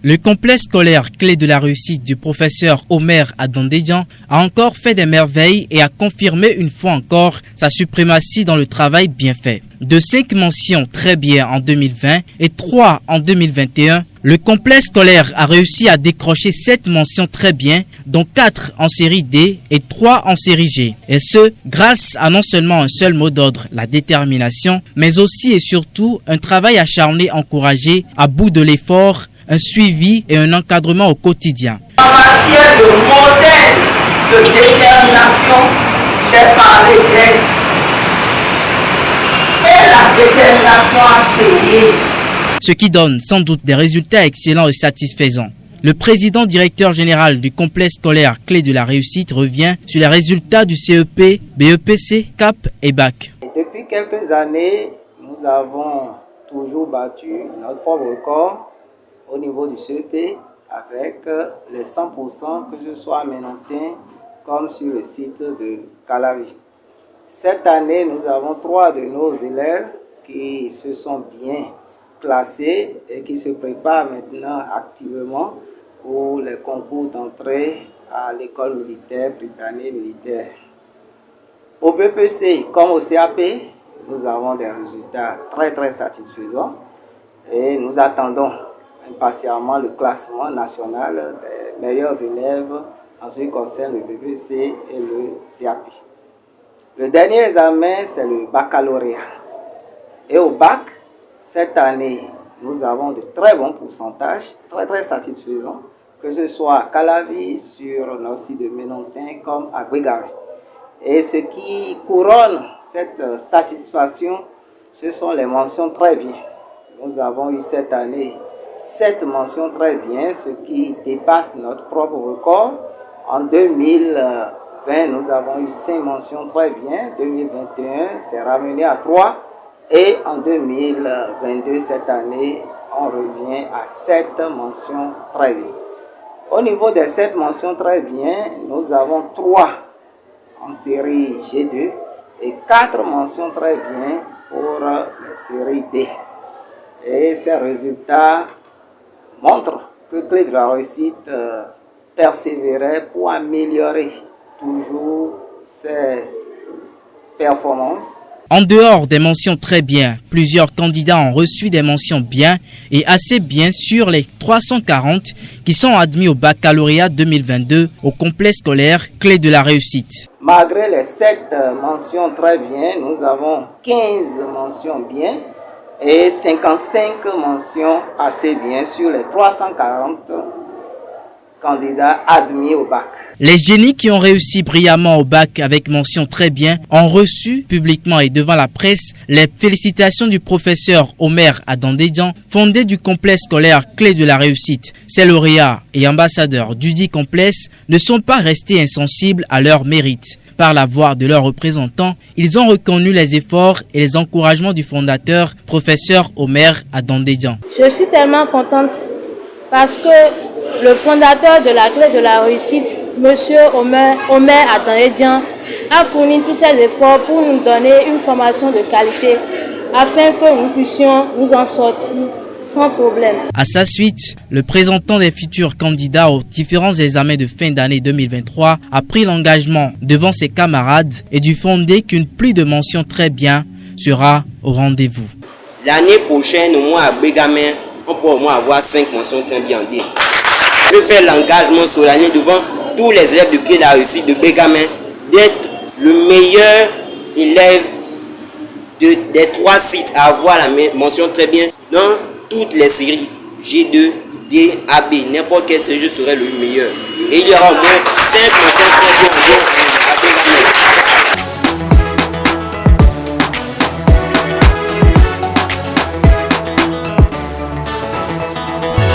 Le complexe scolaire clé de la réussite du professeur Omer Adandédian a encore fait des merveilles et a confirmé une fois encore sa suprématie dans le travail bien fait. De 5 mentions très bien en 2020 et 3 en 2021, le complexe scolaire a réussi à décrocher 7 mentions très bien, dont 4 en série D et 3 en série G. Et ce, grâce à non seulement un seul mot d'ordre, la détermination, mais aussi et surtout un travail acharné encouragé à bout de l'effort, un suivi et un encadrement au quotidien. En matière de modèle de détermination, j'ai parlé d'aide. Et la détermination a payé. Ce qui donne sans doute des résultats excellents et satisfaisants. Le président directeur général du complexe scolaire clé de la réussite revient sur les résultats du CEP, BEPC, CAP et BAC. Depuis quelques années, nous avons toujours battu notre propre record au niveau du CEP avec les 100%, que ce soit à Ménontin comme sur le site de Calavi. Cette année, nous avons 3 de nos élèves qui se sont bien classés et qui se préparent maintenant activement pour les concours d'entrée à l'école militaire, Britannique militaire. Au BPC comme au CAP, nous avons des résultats très satisfaisants et nous attendons impatiemment le classement national des meilleurs élèves en ce qui concerne le BPC et le CAP. Le dernier examen, c'est le baccalauréat. Et au bac, cette année, nous avons de très bons pourcentages, très satisfaisants, que ce soit à Calavi, sur notre site de Ménontin, comme à Guégaré. Et ce qui couronne cette satisfaction, ce sont les mentions très bien. Nous avons eu cette année 7 mentions très bien, ce qui dépasse notre propre record. En 2020, nous avons eu 5 mentions très bien. 2021, c'est ramené à 3. Et en 2022, cette année, on revient à 7 mentions très bien. Au niveau des 7 mentions très bien, nous avons 3 en série G2 et 4 mentions très bien pour la série D. Et ces résultats montrent que Clé de la réussite persévérait pour améliorer toujours ses performances. En dehors des mentions très bien, plusieurs candidats ont reçu des mentions bien et assez bien sur les 340 qui sont admis au baccalauréat 2022 au complexe scolaire clé de la réussite. Malgré les 7 mentions très bien, nous avons 15 mentions bien et 55 mentions assez bien sur les 340 candidats admis au bac. Les génies qui ont réussi brillamment au bac avec mention très bien ont reçu publiquement et devant la presse les félicitations du professeur Omer Adandédian, fondé du complexe scolaire clé de la réussite. Ces lauréats et ambassadeurs du dit complexe ne sont pas restés insensibles à leur mérite. Par la voix de leurs représentants, ils ont reconnu les efforts et les encouragements du fondateur, professeur Omer Adandédian. Je suis tellement contente parce que le fondateur de la clé de la réussite, M. Omer Adandédian, a fourni tous ses efforts pour nous donner une formation de qualité afin que nous puissions nous en sortir sans problème. À sa suite, le représentant des futurs candidats aux différents examens de fin d'année 2023 a pris l'engagement devant ses camarades et dû fonder qu'une pluie de mentions très bien sera au rendez-vous. L'année prochaine, au moins à Bégamin, on peut au moins avoir 5 mentions très bien en D. Je fais l'engagement solennel devant tous les élèves de Clé de la réussite de Bégamin d'être le meilleur élève des 3 sites à avoir la mention très bien dans toutes les séries G2, D, AB. N'importe quel série serait le meilleur. Et il y aura au moins 5 mentions très bien